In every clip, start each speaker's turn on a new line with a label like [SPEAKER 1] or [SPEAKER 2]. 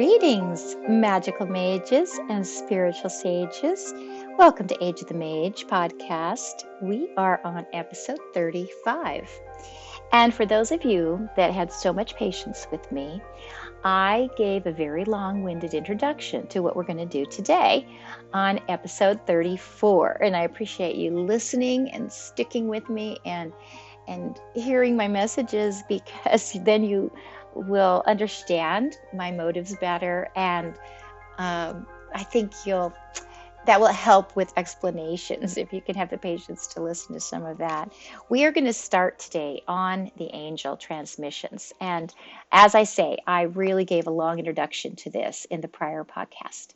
[SPEAKER 1] Greetings, magical mages and spiritual sages. Welcome to Age of the Mage podcast. We are on episode 35. And for those of you that had so much patience with me, I gave a very long-winded introduction to what we're going to do today on episode 34. And I appreciate you listening and sticking with me and hearing my messages, because then you will understand my motives better, and I think that will help with explanations if you can have the patience to listen to some of that. We are going to start today on the angel transmissions, and as I say, I really gave a long introduction to this in the prior podcast,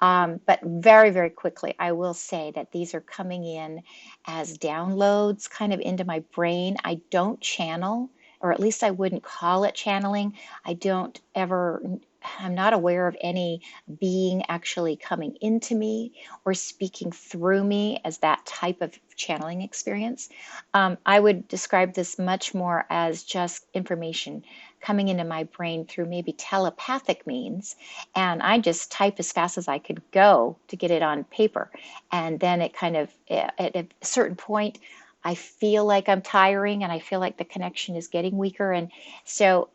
[SPEAKER 1] but very, very quickly I will say that these are coming in as downloads kind of into my brain. I don't channel, or at least I wouldn't call it channeling. I'm not aware of any being actually coming into me or speaking through me as that type of channeling experience. I would describe this much more as just information coming into my brain through maybe telepathic means, and I just type as fast as I could go to get it on paper, and then it kind of, at a certain point, I feel like I'm tiring and I feel like the connection is getting weaker. And so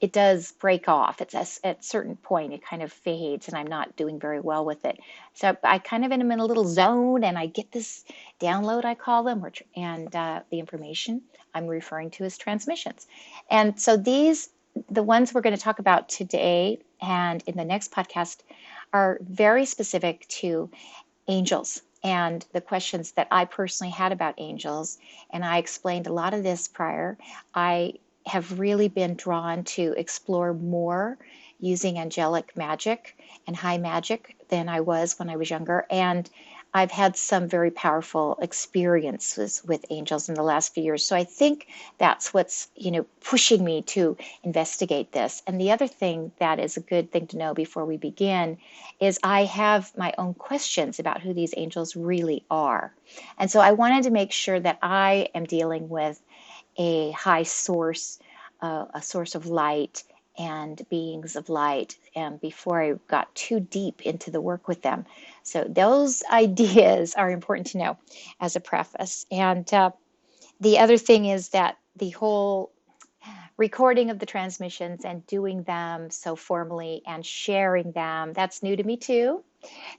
[SPEAKER 1] it does break off. It's at a certain point, it kind of fades and I'm not doing very well with it. So I kind of am in a little zone and I get this download, I call them, and the information I'm referring to as transmissions. And so the ones we're going to talk about today and in the next podcast, are very specific to angels and the questions that I personally had about angels. And I explained a lot of this prior. I have really been drawn to explore more using angelic magic and high magic than I was when I was younger. And I've had some very powerful experiences with angels in the last few years. So I think that's what's, pushing me to investigate this. And the other thing that is a good thing to know before we begin is I have my own questions about who these angels really are. And so I wanted to make sure that I am dealing with a high source, a source of light and beings of light, and before I got too deep into the work with them. So those ideas are important to know as a preface. And the other thing is that the whole recording of the transmissions and doing them so formally and sharing them, that's new to me too.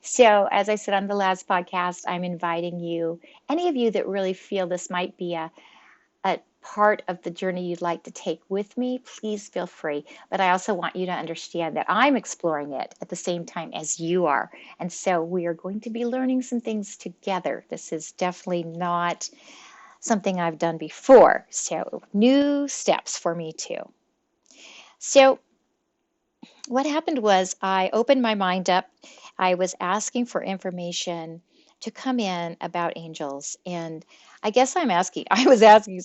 [SPEAKER 1] So as I said on the last podcast, I'm inviting you, any of you that really feel this might be a part of the journey you'd like to take with me, please feel free. But I also want you to understand that I'm exploring it at the same time as you are. And so we are going to be learning some things together. This is definitely not something I've done before. So new steps for me too. So what happened was I opened my mind up. I was asking for information to come in about angels. And I guess I was asking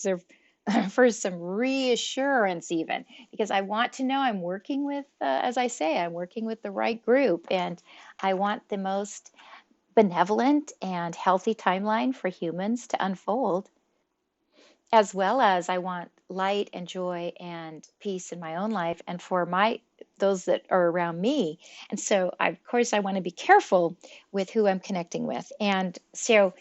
[SPEAKER 1] for some reassurance even, because I want to know I'm working with, as I say, I'm working with the right group, and I want the most benevolent and healthy timeline for humans to unfold, as well as I want light and joy and peace in my own life and for those that are around me. And so of course I want to be careful with who I'm connecting with. And so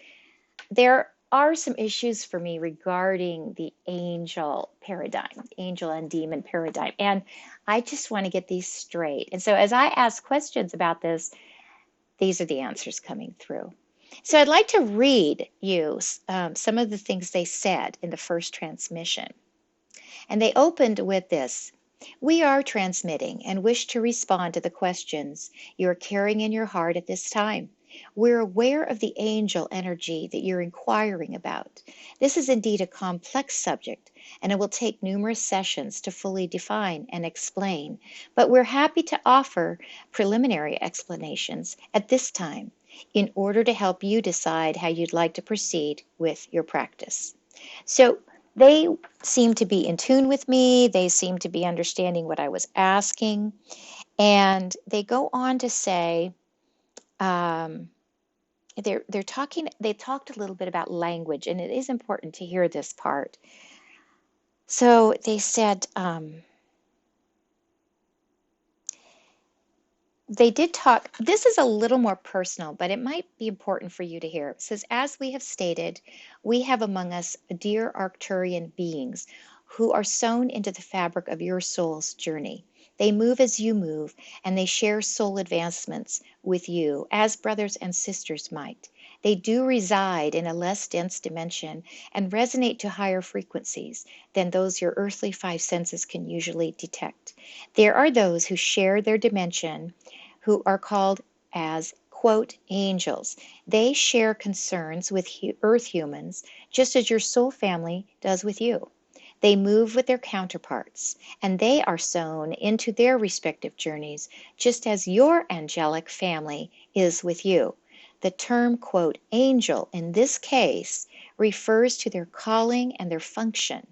[SPEAKER 1] there are some issues for me regarding the angel paradigm, angel and demon paradigm. And I just want to get these straight. And so as I ask questions about this, these are the answers coming through. So I'd like to read you some of the things they said in the first transmission. And they opened with this: "We are transmitting and wish to respond to the questions you are carrying in your heart at this time. We're aware of the angel energy that you're inquiring about. This is indeed a complex subject, and it will take numerous sessions to fully define and explain, but we're happy to offer preliminary explanations at this time in order to help you decide how you'd like to proceed with your practice." So they seem to be in tune with me. They seem to be understanding what I was asking. And they go on to say, they talked a little bit about language, and it is important to hear this part. So they said, they did talk. This is a little more personal, but it might be important for you to hear. It says, as we have stated, we have among us dear Arcturian beings who are sewn into the fabric of your soul's journey. They move as you move, and they share soul advancements with you, as brothers and sisters might. They do reside in a less dense dimension and resonate to higher frequencies than those your earthly five senses can usually detect. There are those who share their dimension who are called as, quote, angels. They share concerns with earth humans, just as your soul family does with you. They move with their counterparts, and they are sown into their respective journeys, just as your angelic family is with you. The term, quote, angel in this case refers to their calling and their function.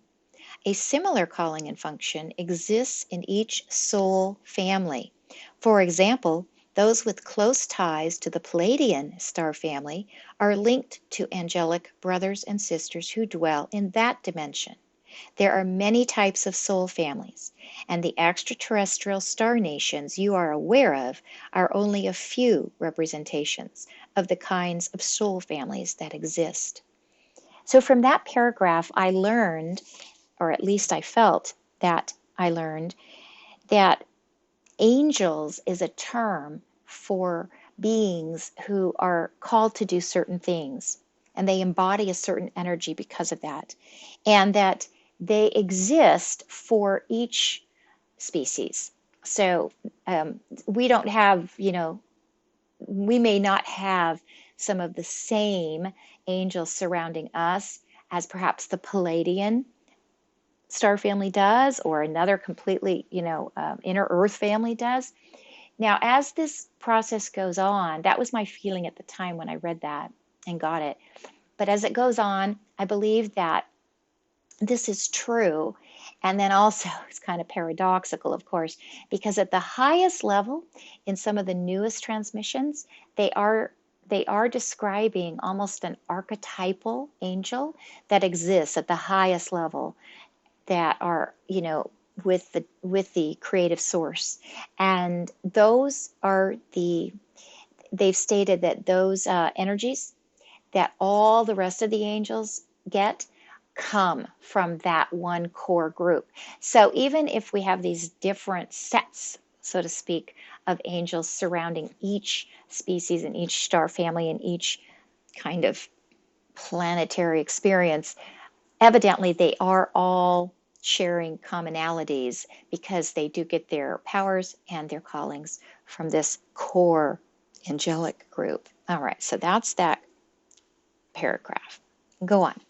[SPEAKER 1] A similar calling and function exists in each soul family. For example, those with close ties to the Palladian star family are linked to angelic brothers and sisters who dwell in that dimension. There are many types of soul families, and the extraterrestrial star nations you are aware of are only a few representations of the kinds of soul families that exist. So, from that paragraph, I learned, or at least I felt that I learned, that angels is a term for beings who are called to do certain things, and they embody a certain energy because of that, and that they exist for each species. So we don't have, we may not have some of the same angels surrounding us as perhaps the Palladian star family does, or another completely, inner earth family does. Now, as this process goes on, that was my feeling at the time when I read that and got it. But as it goes on, I believe that this is true. And then also, it's kind of paradoxical, of course, because at the highest level, in some of the newest transmissions, they are describing almost an archetypal angel that exists at the highest level, that are, with the creative source. And those are they've stated that those energies that all the rest of the angels get come from that one core group. So even if we have these different sets, so to speak, of angels surrounding each species and each star family and each kind of planetary experience, evidently they are all sharing commonalities because they do get their powers and their callings from this core angelic group. All right, so that's that paragraph. Go on.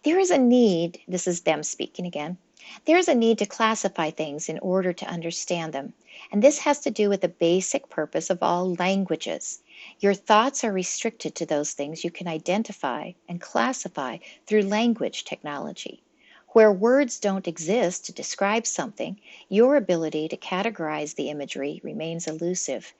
[SPEAKER 1] There is a need, this is them speaking again, there is a need to classify things in order to understand them. And this has to do with the basic purpose of all languages. Your thoughts are restricted to those things you can identify and classify through language technology. Where words don't exist to describe something, your ability to categorize the imagery remains elusive.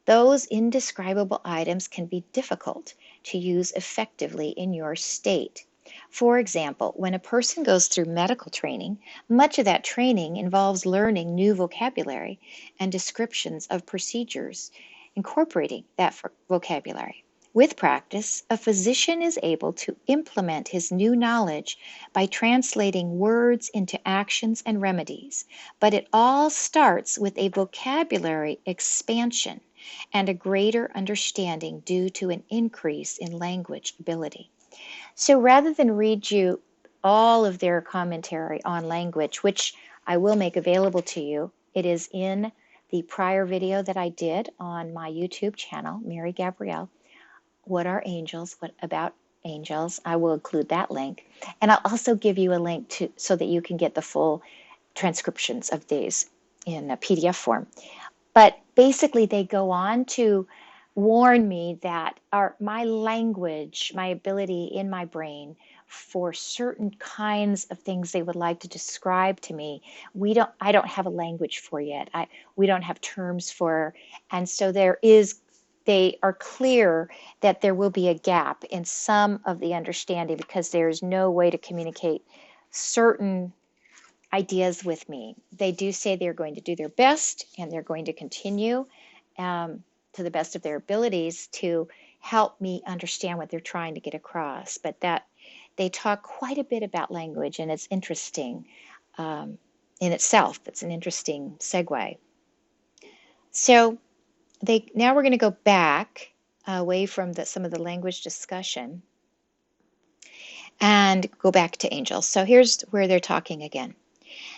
[SPEAKER 1] Those indescribable items can be difficult to use effectively in your state. For example, when a person goes through medical training, much of that training involves learning new vocabulary and descriptions of procedures, incorporating that vocabulary. With practice, a physician is able to implement his new knowledge by translating words into actions and remedies, but it all starts with a vocabulary expansion and a greater understanding due to an increase in language ability. So rather than read you all of their commentary on language, which I will make available to you, it is in the prior video that I did on my YouTube channel, Mary Gabrielle, What Are Angels? What About Angels? I will include that link. And I'll also give you a link to so that you can get the full transcriptions of these in a PDF form. But basically, they go on to warn me that my language, my ability in my brain for certain kinds of things they would like to describe to me, I don't have a language for yet. We don't have terms for, and so they are clear that there will be a gap in some of the understanding because there's no way to communicate certain ideas with me. They do say they're going to do their best and they're going to continue, to the best of their abilities to help me understand what they're trying to get across. But that they talk quite a bit about language, and it's interesting in itself. It's an interesting segue. So now we're going to go back away from some of the language discussion and go back to angels. So here's where they're talking again.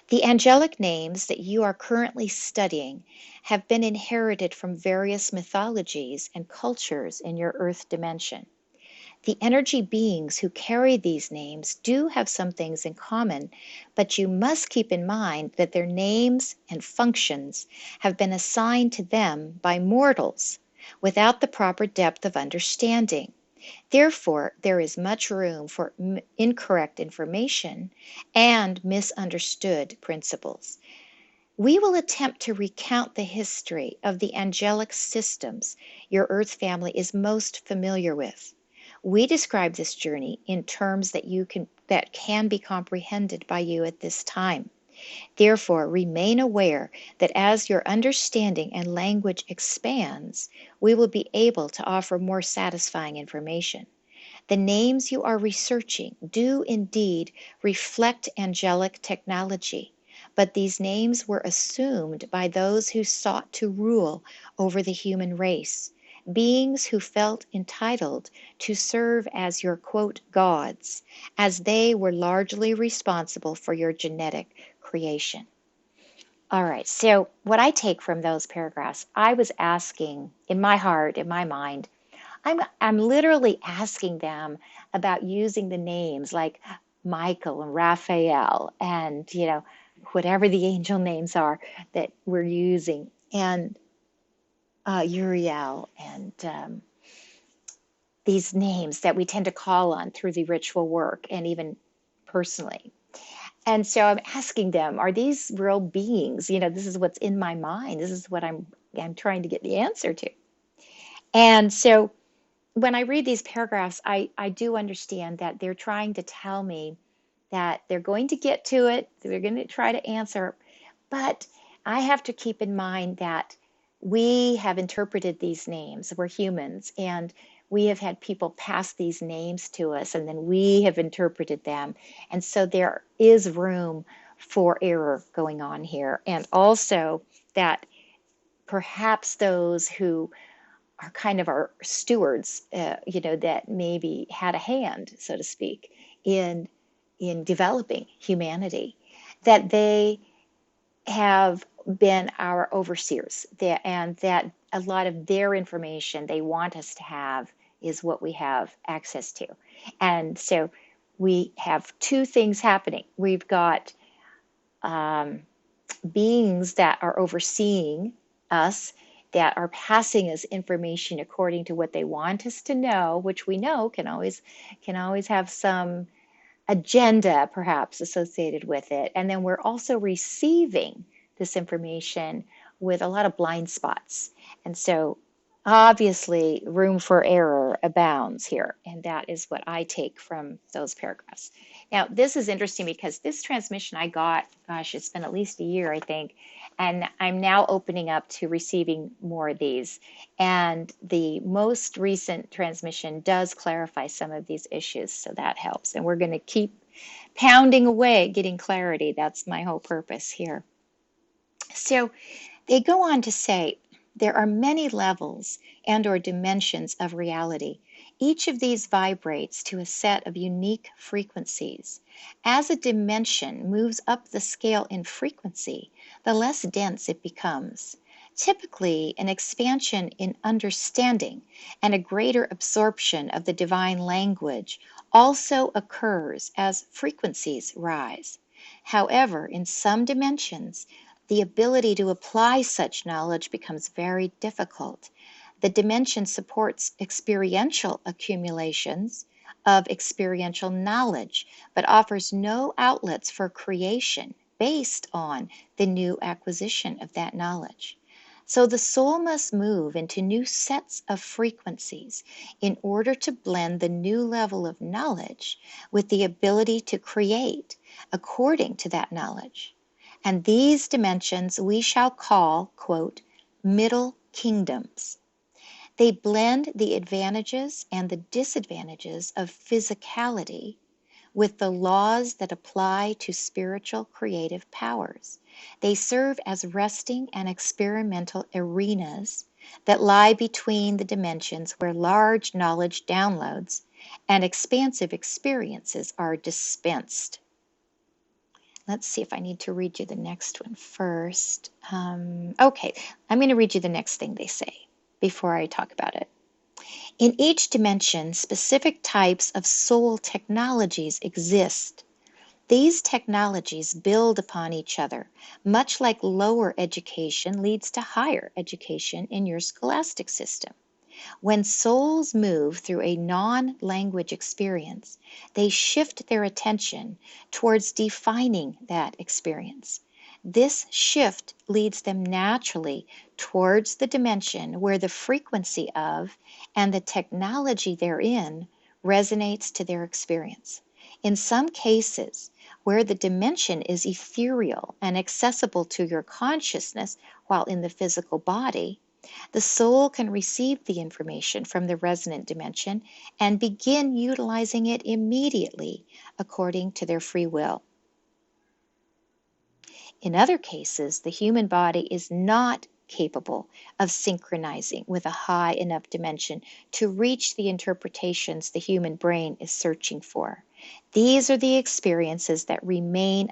[SPEAKER 1] The angelic names that you are currently studying have been inherited from various mythologies and cultures in your earth dimension. The energy beings who carry these names do have some things in common, but you must keep in mind that their names and functions have been assigned to them by mortals without the proper depth of understanding. Therefore, there is much room for incorrect information and misunderstood principles. We will attempt to recount the history of the angelic systems your Earth family is most familiar with. We describe this journey in terms that can be comprehended by you at this time. Therefore, remain aware that as your understanding and language expands, we will be able to offer more satisfying information. The names you are researching do indeed reflect angelic technology, but these names were assumed by those who sought to rule over the human race, beings who felt entitled to serve as your, quote, gods, as they were largely responsible for your genetic creation. All right, so what I take from those paragraphs, I was asking in my heart, in my mind, I'm literally asking them about using the names like Michael and Raphael and, whatever the angel names are that we're using, and Uriel, and these names that we tend to call on through the ritual work and even personally. And so I'm asking them, are these real beings? This is what's in my mind. This is what I'm trying to get the answer to. And so when I read these paragraphs, I do understand that they're trying to tell me that they're going to get to it, they're going to try to answer, but I have to keep in mind that we have interpreted these names. We're humans, and we have had people pass these names to us, and then we have interpreted them. And so there is room for error going on here. And also that perhaps those who are kind of our stewards, that maybe had a hand, so to speak, in developing humanity, that they have been our overseers, and that a lot of their information they want us to have is what we have access to. And so we have two things happening. We've got beings that are overseeing us, that are passing us information according to what they want us to know, which we know can always have some agenda perhaps associated with it. And then we're also receiving this information with a lot of blind spots. And so obviously room for error abounds here. And that is what I take from those paragraphs. Now, this is interesting because this transmission I got, gosh, it's been at least a year, I think. And I'm now opening up to receiving more of these. And the most recent transmission does clarify some of these issues, so that helps. And we're going to keep pounding away, getting clarity. That's my whole purpose here. So they go on to say, there are many levels and/or dimensions of reality. Each of these vibrates to a set of unique frequencies. As a dimension moves up the scale in frequency, the less dense it becomes. Typically, an expansion in understanding and a greater absorption of the divine language also occurs as frequencies rise. However, in some dimensions, the ability to apply such knowledge becomes very difficult. The dimension supports experiential accumulations of experiential knowledge, but offers no outlets for creation based on the new acquisition of that knowledge. So the soul must move into new sets of frequencies in order to blend the new level of knowledge with the ability to create according to that knowledge. And these dimensions we shall call, quote, middle kingdoms. They blend the advantages and the disadvantages of physicality with the laws that apply to spiritual creative powers. They serve as resting and experimental arenas that lie between the dimensions where large knowledge downloads and expansive experiences are dispensed. Let's see if I need to read you the next one first. Okay, I'm going to read you the next thing they say before I talk about it. In each dimension, specific types of soul technologies exist. These technologies build upon each other, much like lower education leads to higher education in your scholastic system. When souls move through a non-language experience, they shift their attention towards defining that experience. This shift leads them naturally towards the dimension where the frequency of and the technology therein resonates to their experience. In some cases, where the dimension is ethereal and accessible to your consciousness while in the physical body, the soul can receive the information from the resonant dimension and begin utilizing it immediately according to their free will. In other cases, the human body is not capable of synchronizing with a high enough dimension to reach the interpretations the human brain is searching for. These are the experiences that remain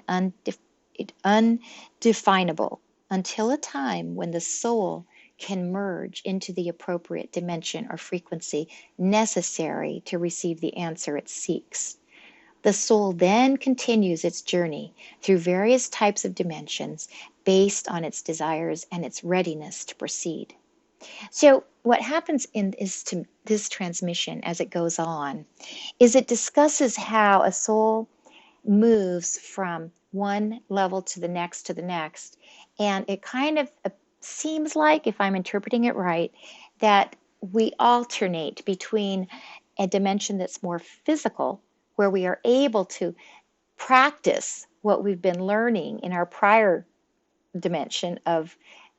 [SPEAKER 1] undefinable until a time when the soul can merge into the appropriate dimension or frequency necessary to receive the answer it seeks. The soul then continues its journey through various types of dimensions based on its desires and its readiness to proceed. So what happens in this transmission as it goes on is it discusses how a soul moves from one level to the next, and it kind of seems like, if I'm interpreting it right, that we alternate between a dimension that's more physical, where we are able to practice what we've been learning in our prior dimension of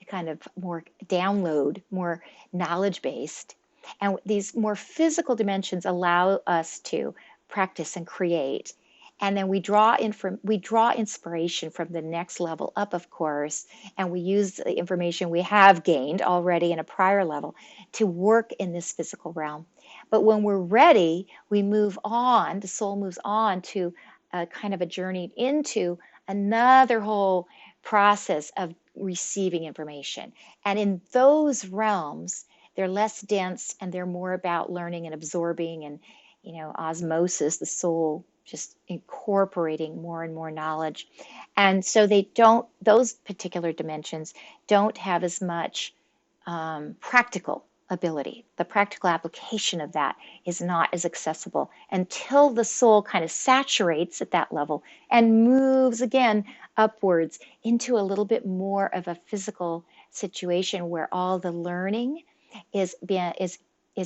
[SPEAKER 1] kind of more download, more knowledge based. And these more physical dimensions allow us to practice and create. And then we draw inspiration from the next level up, of course, and we use the information we have gained already in a prior level to work in this physical realm. But when we're ready, we move on, the soul moves on to a kind of a journey into another whole process of receiving information. And in those realms, they're less dense and they're more about learning and absorbing and, osmosis, the soul just incorporating more and more knowledge. And so those particular dimensions don't have as much practical ability. The practical application of that is not as accessible until the soul kind of saturates at that level and moves again upwards into a little bit more of a physical situation where all the learning is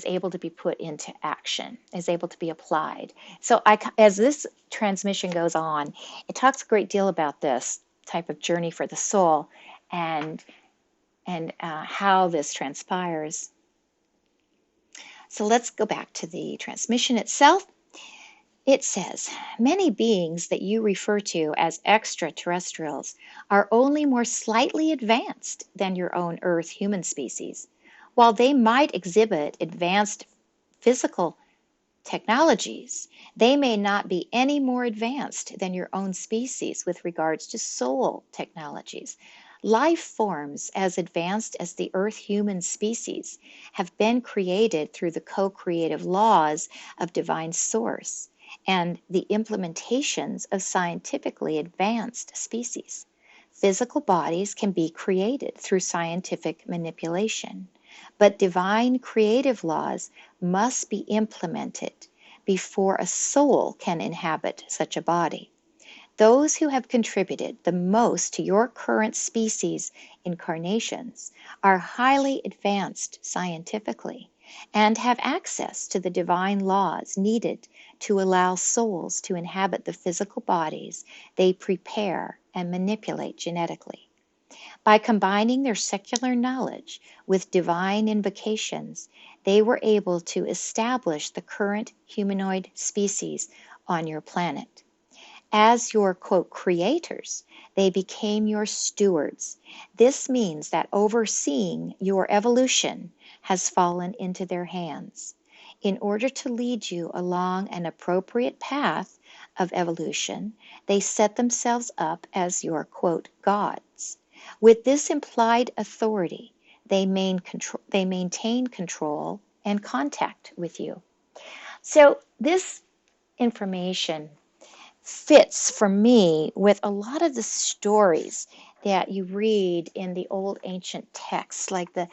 [SPEAKER 1] able to be put into action, is able to be applied. So as this transmission goes on, it talks a great deal about this type of journey for the soul and how this transpires. So let's go back to the transmission itself. It says, many beings that you refer to as extraterrestrials are only more slightly advanced than your own Earth human species. While they might exhibit advanced physical technologies, they may not be any more advanced than your own species with regards to soul technologies. Life forms as advanced as the Earth human species have been created through the co-creative laws of divine source and the implementations of scientifically advanced species. Physical bodies can be created through scientific manipulation, but divine creative laws must be implemented before a soul can inhabit such a body. Those who have contributed the most to your current species incarnations are highly advanced scientifically and have access to the divine laws needed to allow souls to inhabit the physical bodies they prepare and manipulate genetically. By combining their secular knowledge with divine invocations, they were able to establish the current humanoid species on your planet. As your, quote, creators, they became your stewards. This means that overseeing your evolution has fallen into their hands. In order to lead you along an appropriate path of evolution, they set themselves up as your, quote, gods. With this implied authority, they maintain control and contact with you. So this information fits for me with a lot of the stories that you read in the old ancient texts, like the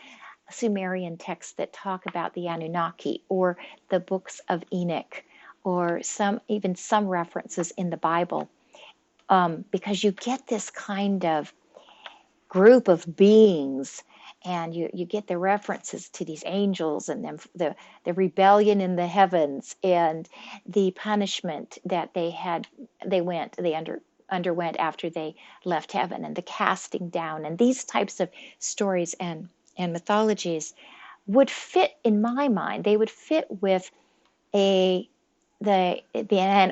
[SPEAKER 1] Sumerian texts that talk about the Anunnaki, or the books of Enoch, or even some references in the Bible, because you get this kind of group of beings, and you get the references to these angels and them, the rebellion in the heavens, and the punishment that they underwent after they left heaven, and the casting down, and these types of stories and mythologies would fit, in my mind, they would fit with an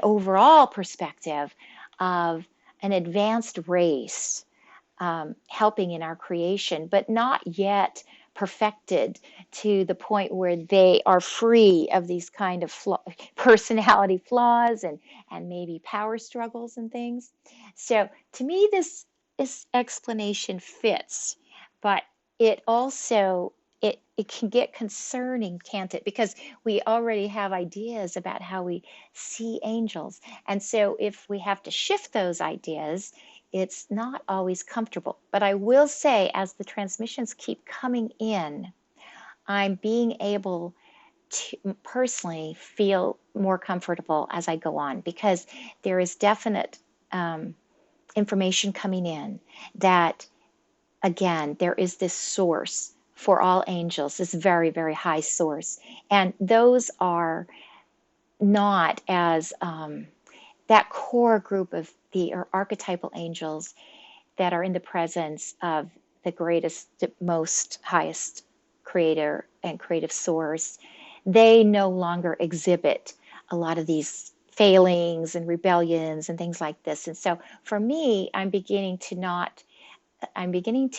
[SPEAKER 1] overall perspective of an advanced race, helping in our creation, but not yet perfected to the point where they are free of these kind of personality flaws and maybe power struggles and things. So to me, this explanation fits, but it also it can get concerning, can't it? Because we already have ideas about how we see angels. And so if we have to shift those ideas, it's not always comfortable. But I will say, as the transmissions keep coming in, I'm being able to personally feel more comfortable as I go on, because there is definite information coming in that, again, there is this source for all angels, this very, very high source. And those are not as that core group of the archetypal angels that are in the presence of the greatest, most highest creator and creative source. They no longer exhibit a lot of these failings and rebellions and things like this. And so for me, I'm beginning to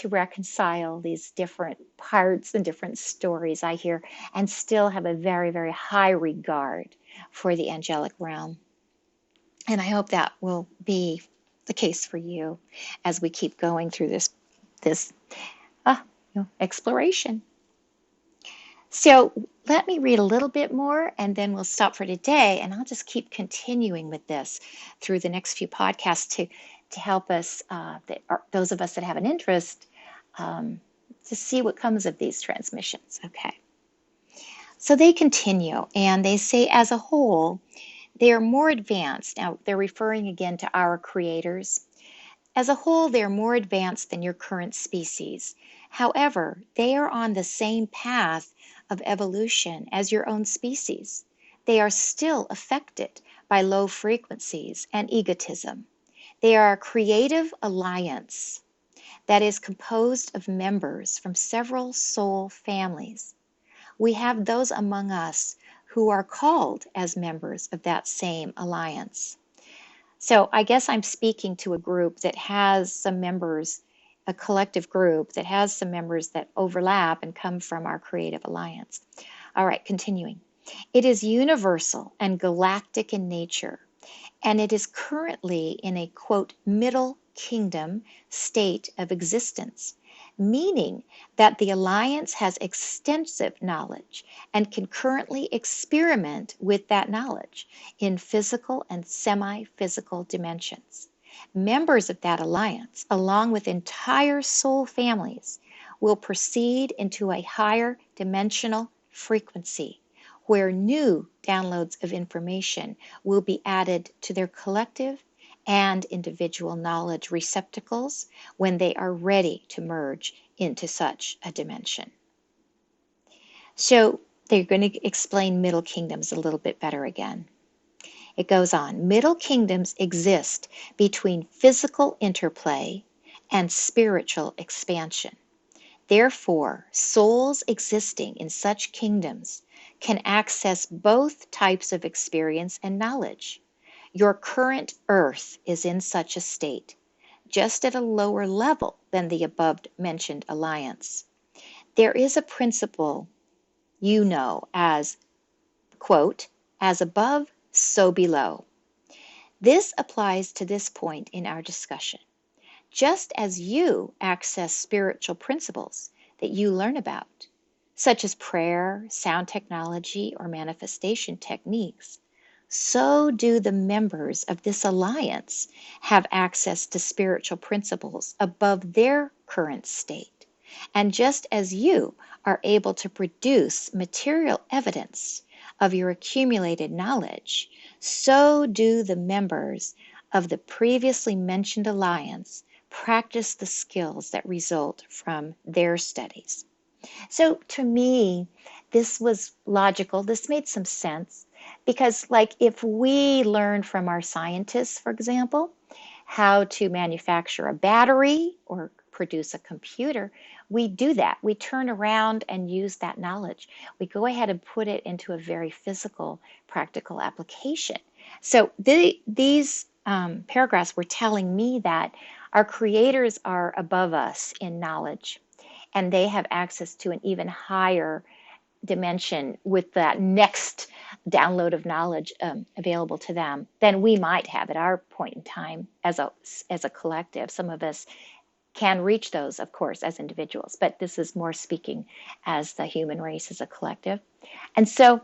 [SPEAKER 1] reconcile these different parts and different stories I hear, and still have a very, very high regard for the angelic realm. And I hope that will be the case for you as we keep going through this exploration. So let me read a little bit more, and then we'll stop for today, and I'll just keep continuing with this through the next few podcasts to help us, those of us that have an interest, to see what comes of these transmissions. Okay. So they continue, and they say, as a whole, they are more advanced. Now, they're referring again to our creators. As a whole, they are more advanced than your current species. However, they are on the same path of evolution as your own species. They are still affected by low frequencies and egotism. They are a creative alliance that is composed of members from several soul families. We have those among us who are called as members of that same alliance. So I guess I'm speaking to a group that has some members, a collective group that has some members that overlap and come from our creative alliance. All right, continuing. It is universal and galactic in nature, and it is currently in a, quote, middle kingdom state of existence, meaning that the alliance has extensive knowledge and can currently experiment with that knowledge in physical and semi-physical dimensions. Members of that alliance, along with entire soul families, will proceed into a higher dimensional frequency where new downloads of information will be added to their collective and individual knowledge receptacles when they are ready to merge into such a dimension. So they're going to explain middle kingdoms a little bit better again. It goes on. Middle kingdoms exist between physical interplay and spiritual expansion. Therefore, souls existing in such kingdoms can access both types of experience and knowledge. Your current earth is in such a state, just at a lower level than the above mentioned alliance. There is a principle you know as, quote, as above, so below. This applies to this point in our discussion. Just as you access spiritual principles that you learn about, such as prayer, sound technology, or manifestation techniques, so do the members of this alliance have access to spiritual principles above their current state. And just as you are able to produce material evidence of your accumulated knowledge, so do the members of the previously mentioned alliance practice the skills that result from their studies. So to me, this was logical. This made some sense because, like, if we learn from our scientists, for example, how to manufacture a battery or produce a computer, we do that. We turn around and use that knowledge. We go ahead and put it into a very physical, practical application. So these paragraphs were telling me that our creators are above us in knowledge, and they have access to an even higher dimension with that next download of knowledge available to them than we might have at our point in time as a collective. Some of us can reach those, of course, as individuals, but this is more speaking as the human race as a collective. And so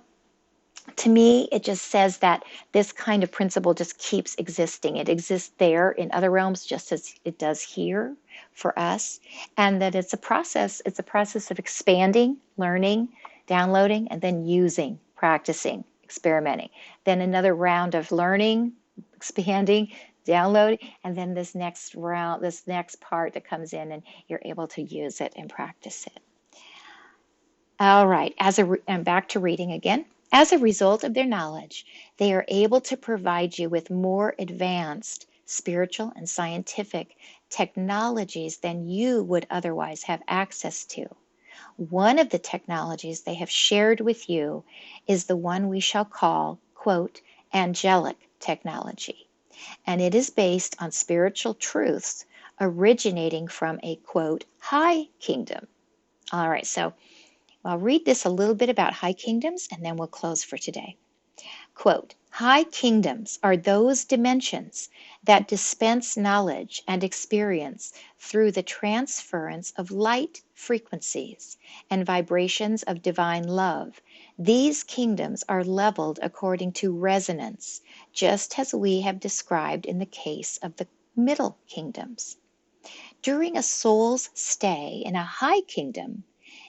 [SPEAKER 1] to me, it just says that this kind of principle just keeps existing. It exists there in other realms just as it does here for us, and that it's a process. It's a process of expanding, learning, downloading, and then using, practicing, experimenting. Then another round of learning, expanding, downloading, and then this next round, this next part that comes in, and you're able to use it and practice it. All right, and back to reading again. As a result of their knowledge, they are able to provide you with more advanced spiritual and scientific technologies than you would otherwise have access to. One of the technologies they have shared with you is the one we shall call, quote, angelic technology, and it is based on spiritual truths originating from a, quote, high kingdom. All right, so I'll read this a little bit about high kingdoms, and then we'll close for today. Quote, high kingdoms are those dimensions that dispense knowledge and experience through the transference of light frequencies and vibrations of divine love. These kingdoms are leveled according to resonance, just as we have described in the case of the middle kingdoms. During a soul's stay in a high kingdom,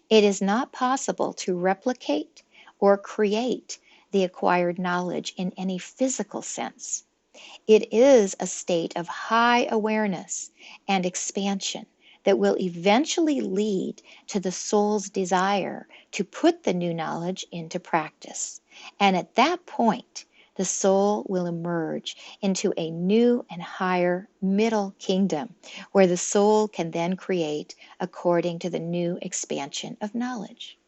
[SPEAKER 1] it is not possible to replicate or create the acquired knowledge in any physical sense. It is a state of high awareness and expansion that will eventually lead to the soul's desire to put the new knowledge into practice. And at that point, the soul will emerge into a new and higher middle kingdom where the soul can then create according to the new expansion of knowledge.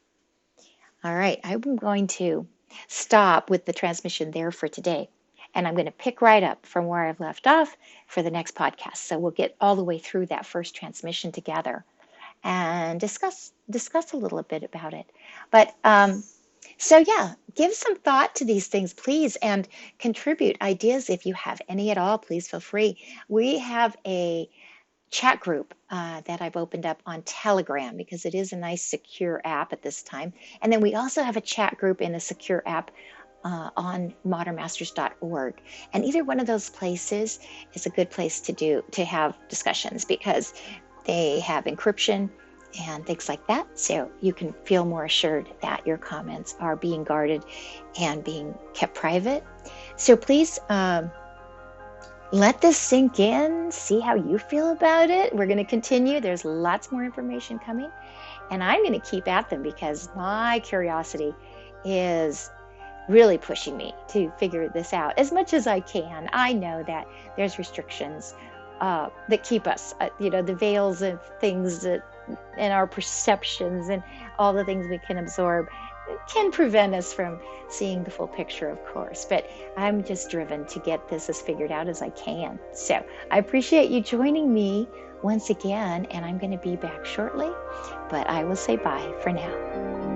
[SPEAKER 1] All right, I'm going to stop with the transmission there for today, and I'm going to pick right up from where I've left off for the next podcast. So we'll get all the way through that first transmission together and discuss a little bit about it. But so yeah, give some thought to these things, please, and contribute ideas if you have any at all. Please feel free. We have a chat group that I've opened up on Telegram because it is a nice secure app at this time. And then we also have a chat group in a secure app on modernmasters.org. And either one of those places is a good place to have discussions because they have encryption and things like that. So you can feel more assured that your comments are being guarded and being kept private. So please let this sink in, see how you feel about it. We're going to continue. There's lots more information coming, and I'm going to keep at them because my curiosity is really pushing me to figure this out as much as I can. I know that there's restrictions that keep us, the veils of things that, and our perceptions and all the things we can absorb can prevent us from seeing the full picture, of course. But I'm just driven to get this as figured out as I can. So I appreciate you joining me once again, and I'm going to be back shortly, but I will say bye for now.